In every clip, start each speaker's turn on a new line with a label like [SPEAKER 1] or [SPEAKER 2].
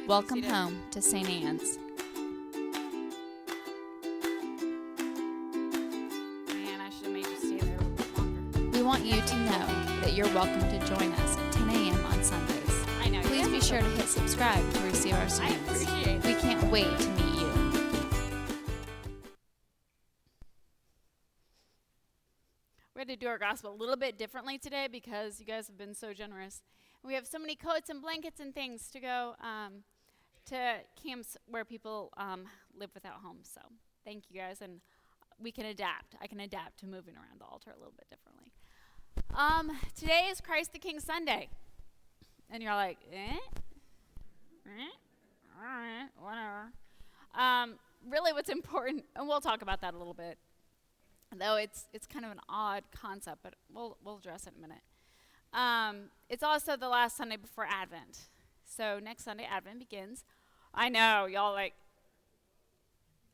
[SPEAKER 1] Welcome home to St. Anne's.
[SPEAKER 2] Man, I should have made you stay there a little bit longer.
[SPEAKER 1] We want you to know that you're welcome to join us at 10 a.m. on Sundays.
[SPEAKER 2] I know.
[SPEAKER 1] Please be sure to hit subscribe to receive our sermons.
[SPEAKER 2] I appreciate it.
[SPEAKER 1] We can't wait to meet you.
[SPEAKER 2] We had to do our gospel a little bit differently today because you guys have been so generous. And we have so many coats and blankets and things to go to camps where people live without homes. So thank you guys, and we can adapt. I can adapt to moving around the altar a little bit differently. Today is Christ the King Sunday. And you're like, all right, whatever. Really what's important, and we'll talk about that a little bit, though it's kind of an odd concept, but we'll address it in a minute. It's also the last Sunday before Advent. So next Sunday, Advent begins. I know, y'all like.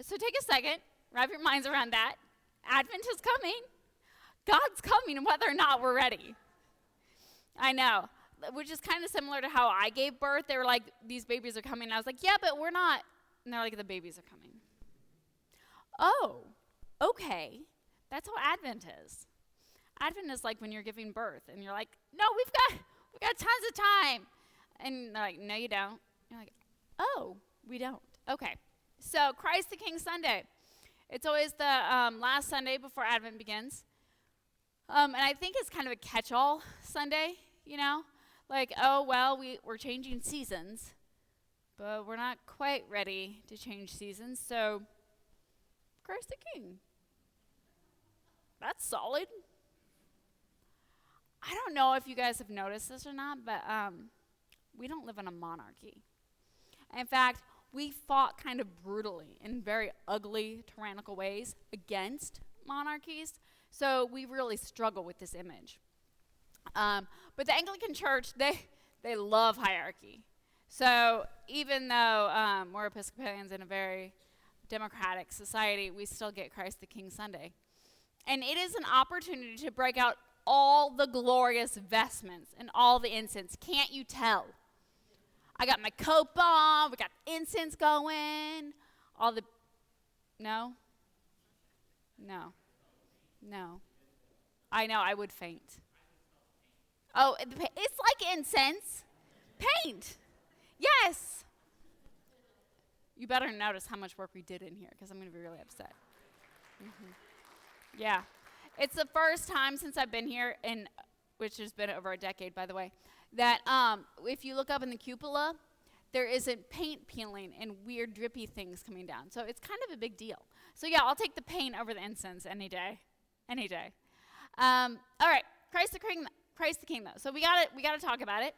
[SPEAKER 2] So take a second, wrap your minds around that. Advent is coming. God's coming, whether or not we're ready. I know, which is kind of similar to how I gave birth. They were like, these babies are coming. And I was like, yeah, but we're not. And they're like, the babies are coming. Oh, okay. That's how Advent is. Advent is like when you're giving birth and you're like, no, we've got tons of time. And they're like, no, you don't. You're like, oh, we don't. Okay. So Christ the King Sunday. It's always the last Sunday before Advent begins. And I think it's kind of a catch-all Sunday, you know? Like, oh, well, we're changing seasons, but we're not quite ready to change seasons, so Christ the King. That's solid. I don't know if you guys have noticed this or not, but we don't live in a monarchy. In fact, we fought kind of brutally in very ugly, tyrannical ways against monarchies, so we really struggle with this image. But the Anglican Church, they love hierarchy. So even though we're Episcopalians in a very democratic society, we still get Christ the King Sunday. And it is an opportunity to break out all the glorious vestments and all the incense. Can't you tell? I got my coat on, we got incense going, all the, no. I know, I would faint. Oh, it's like incense. Paint. Yes. You better notice how much work we did in here because I'm going to be really upset. Yeah. It's the first time since I've been here, which has been over a decade, by the way, that if you look up in the cupola, there isn't paint peeling and weird drippy things coming down. So it's kind of a big deal. So yeah, I'll take the paint over the incense any day. Any day. All right, Christ the King, though. So we gotta talk about it,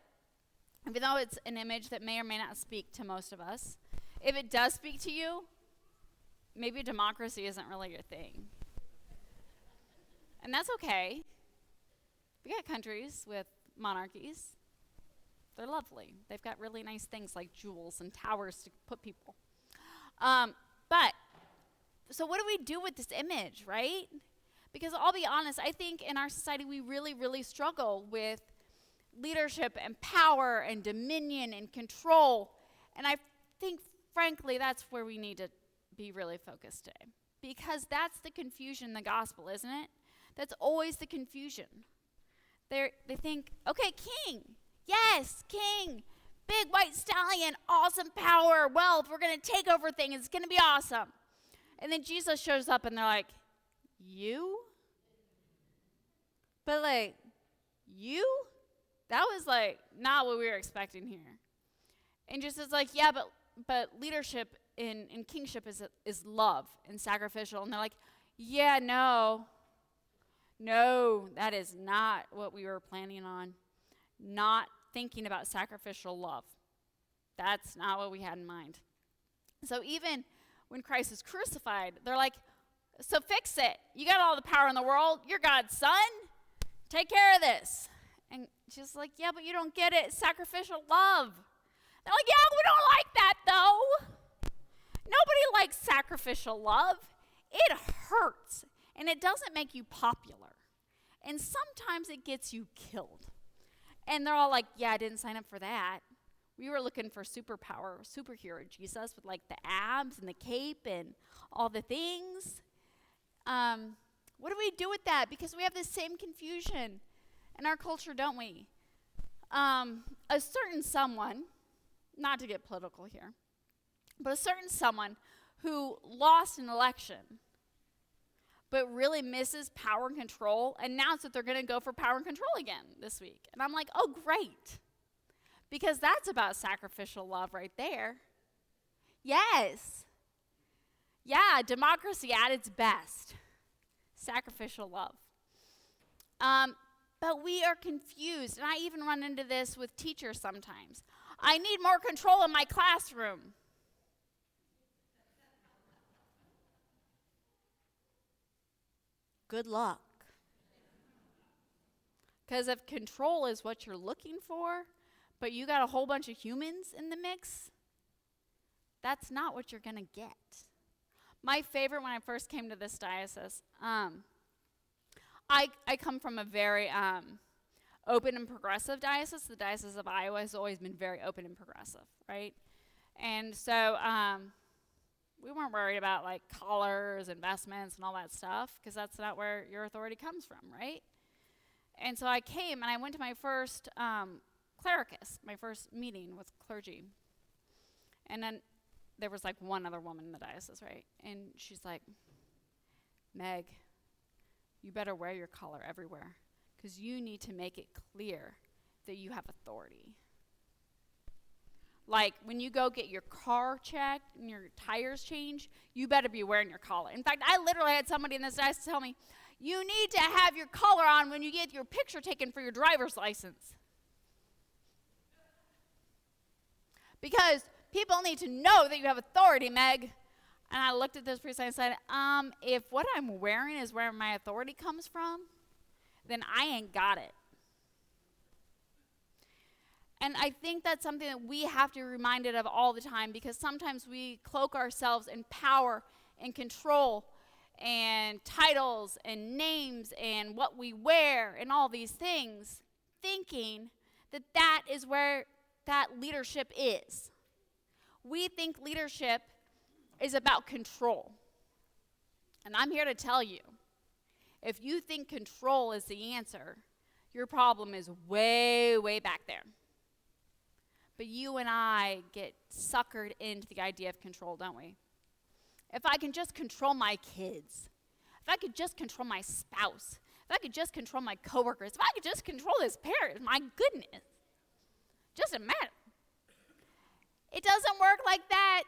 [SPEAKER 2] even though it's an image that may or may not speak to most of us. If it does speak to you, maybe democracy isn't really your thing. And that's okay. We got countries with monarchies. They're lovely. They've got really nice things like jewels and towers to put people. But, so what do we do with this image, right? Because I'll be honest, I think in our society we really, really struggle with leadership and power and dominion and control. And I think, frankly, that's where we need to be really focused today. Because that's the confusion in the gospel, isn't it? That's always the confusion. They think, okay, king. Yes, king. Big white stallion, awesome power, wealth. We're going to take over things. It's going to be awesome. And then Jesus shows up and they're like, you? But like, you? That was like not what we were expecting here. And Jesus is like, yeah, but leadership in kingship is love and sacrificial. And they're like, yeah, no, that is not what we were planning on. Not thinking about sacrificial love. That's not what we had in mind. So even when Christ is crucified, they're like, so fix it. You got all the power in the world. You're God's son. Take care of this. And she's like, yeah, but you don't get it. It's sacrificial love. They're like, yeah, we don't like that, though. Nobody likes sacrificial love. It hurts, and it doesn't make you popular. And sometimes it gets you killed. And they're all like, yeah, I didn't sign up for that. We were looking for superhero Jesus with like the abs and the cape and all the things. What do we do with that? Because we have this same confusion in our culture, don't we? A certain someone, not to get political here, but a certain someone who lost an election but really misses power and control announced that they're going to go for power and control again this week. And I'm like, oh, great. Because that's about sacrificial love right there. Yes. Yeah, democracy at its best. Sacrificial love. But we are confused, and I even run into this with teachers sometimes. I need more control in my classroom. Good luck. Because if control is what you're looking for, but you got a whole bunch of humans in the mix, that's not what you're going to get. My favorite when I first came to this diocese, I come from a very open and progressive diocese. The Diocese of Iowa has always been very open and progressive, right? And so we weren't worried about like collars, investments, and all that stuff, because that's not where your authority comes from, right? And so I came and I went to my first clericus, my first meeting with clergy. And then there was like one other woman in the diocese, right? And she's like, Meg, you better wear your collar everywhere, because you need to make it clear that you have authority. Like, when you go get your car checked and your tires changed, you better be wearing your collar. In fact, I literally had somebody in this diocese tell me, you need to have your collar on when you get your picture taken for your driver's license. Because people need to know that you have authority, Meg. And I looked at this priest and I said, if what I'm wearing is where my authority comes from, then I ain't got it. And I think that's something that we have to be reminded of all the time, because sometimes we cloak ourselves in power and control and titles and names and what we wear and all these things, thinking that that is where that leadership is. We think leadership is about control. And I'm here to tell you, if you think control is the answer, your problem is way, way back there. But you and I get suckered into the idea of control, don't we? If I can just control my kids, if I could just control my spouse, if I could just control my coworkers, if I could just control this parent, my goodness, just a matter. It doesn't work like that.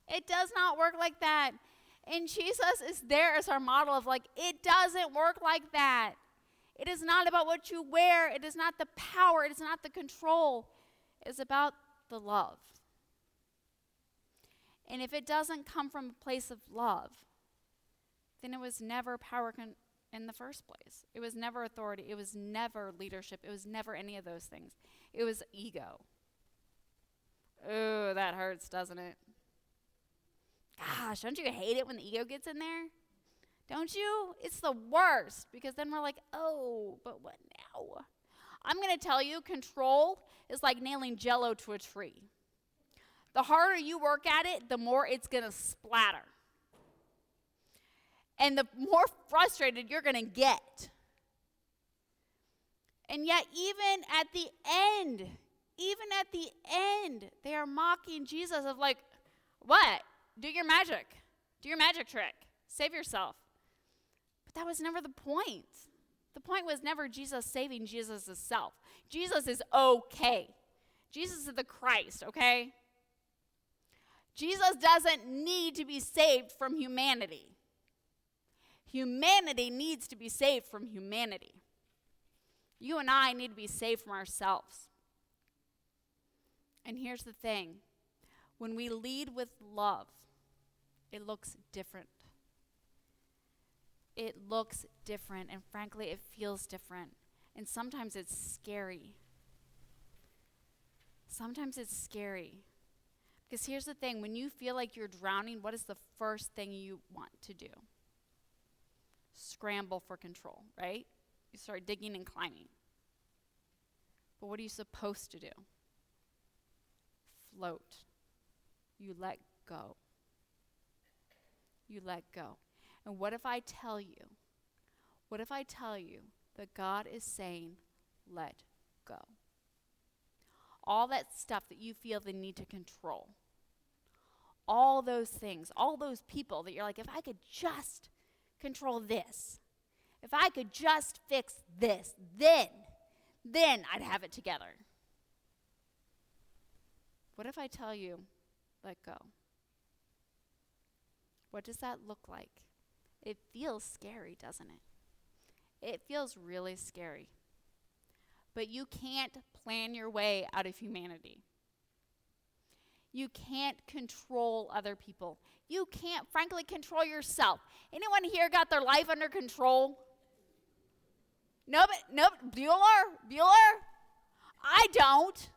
[SPEAKER 2] It does not work like that. And Jesus is there as our model of like, it doesn't work like that. It is not about what you wear. It is not the power. It is not the control. It is about the love. And if it doesn't come from a place of love, then it was never power in the first place. It was never authority. It was never leadership. It was never any of those things. It was ego. Oh, that hurts, doesn't it? Gosh, don't you hate it when the ego gets in there? Don't you? It's the worst, because then we're like, oh, but what now? I'm going to tell you, control is like nailing Jell-O to a tree. The harder you work at it, the more it's going to splatter. And the more frustrated you're going to get. And yet, even at the end, they are mocking Jesus of like, what? Do your magic. Do your magic trick. Save yourself. But that was never the point. The point was never Jesus saving Jesus' self. Jesus is okay. Jesus is the Christ, okay? Jesus doesn't need to be saved from humanity. Humanity needs to be saved from humanity. You and I need to be saved from ourselves. And here's the thing. When we lead with love, it looks different. It looks different, and frankly, it feels different. And sometimes it's scary. Sometimes it's scary. Because here's the thing. When you feel like you're drowning, what is the first thing you want to do? Scramble for control, right? You start digging and climbing. But what are you supposed to do? float. You let go. You let go. And what if I tell you that God is saying, let go? All that stuff that you feel the need to control. All those things, all those people that you're like, if I could just control this, if I could just fix this, then I'd have it together. What if I tell you, let go? What does that look like? It feels scary, doesn't it? It feels really scary. But you can't plan your way out of humanity. You can't control other people. You can't, frankly, control yourself. Anyone here got their life under control? Nope. Bueller? I don't.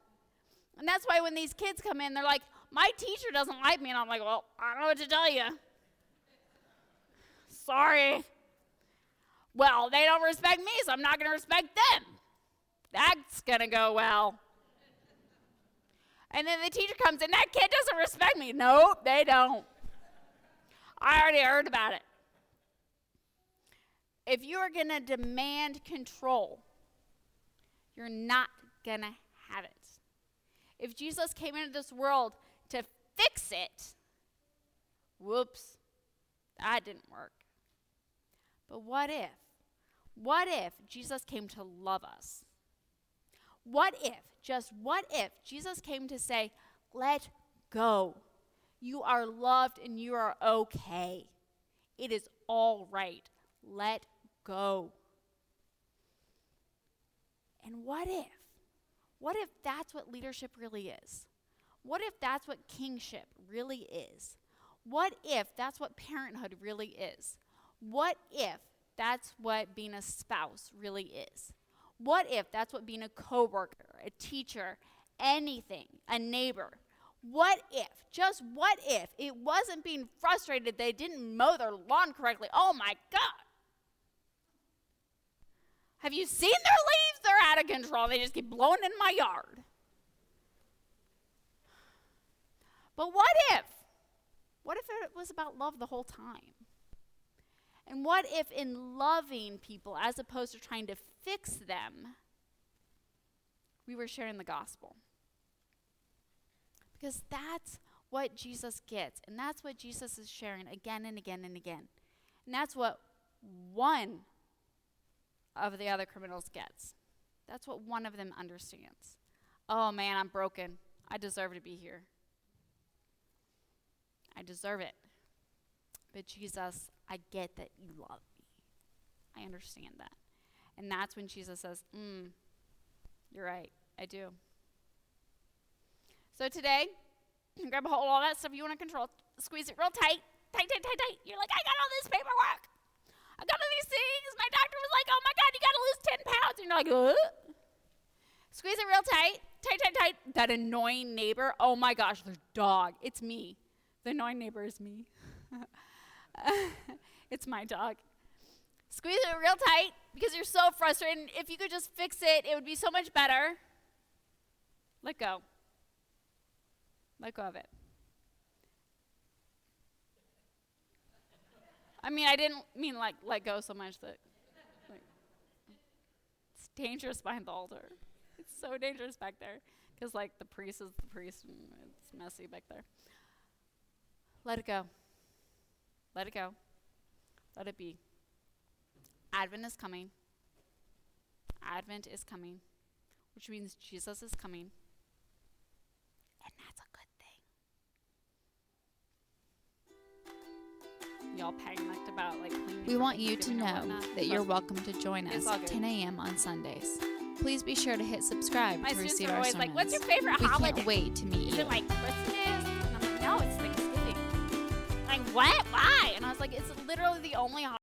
[SPEAKER 2] And that's why when these kids come in, they're like, my teacher doesn't like me. And I'm like, well, I don't know what to tell you. Sorry. Well, they don't respect me, so I'm not going to respect them. That's going to go well. And then the teacher comes in, that kid doesn't respect me. Nope, they don't. I already heard about it. If you are going to demand control, you're not going to have it. If Jesus came into this world to fix it, whoops, that didn't work. But what if? What if Jesus came to love us? What if, just what if, Jesus came to say, let go. You are loved and you are okay. It is all right. Let go. And what if? What if that's what leadership really is? What if that's what kingship really is? What if that's what parenthood really is? What if that's what being a spouse really is? What if that's what being a coworker, a teacher, anything, a neighbor? What if, just what if, it wasn't being frustrated they didn't mow their lawn correctly? Oh my God. Have you seen their leaves? They're out of control. They just keep blowing in my yard. But what if? What if it was about love the whole time? And what if in loving people, as opposed to trying to fix them, we were sharing the gospel? Because that's what Jesus gets. And that's what Jesus is sharing again and again and again. And that's what one of the other criminals gets. That's what one of them understands. Oh man, I'm broken. I deserve to be here. I deserve it. But Jesus, I get that you love me. I understand that. And that's when Jesus says, you're right, I do. So today, grab a hold of all that stuff you want to control, squeeze it real tight. You're like, I got all this paperwork. I got all these things. My doctor was like, oh my God, you got to lose 10 pounds. And you're like, what? Squeeze it real tight. That annoying neighbor, oh my gosh, their dog. It's me. The annoying neighbor is me. It's my dog. Squeeze it real tight because you're so frustrated. If you could just fix it, it would be so much better. Let go. Let go of it. I mean, I didn't mean like let go so much that it's dangerous behind the altar. It's so dangerous back there because like the priest is the priest and it's messy back there. Let it go. Let it go. Let it be. Advent is coming. Advent is coming, which means Jesus is coming. And that's a good thing. Y'all panicked about like cleaning.
[SPEAKER 1] We want you to know that you're welcome to join us at 10 a.m. on Sundays. Please be sure to hit subscribe
[SPEAKER 2] My
[SPEAKER 1] to
[SPEAKER 2] students
[SPEAKER 1] receive
[SPEAKER 2] are
[SPEAKER 1] our
[SPEAKER 2] always
[SPEAKER 1] sermons.
[SPEAKER 2] like, what's your favorite
[SPEAKER 1] we
[SPEAKER 2] holiday?
[SPEAKER 1] can't wait to meet
[SPEAKER 2] Is
[SPEAKER 1] you.
[SPEAKER 2] it like Christmas? And I'm like, no, it's Thanksgiving. Like, what? Why? And I was like, it's literally the only holiday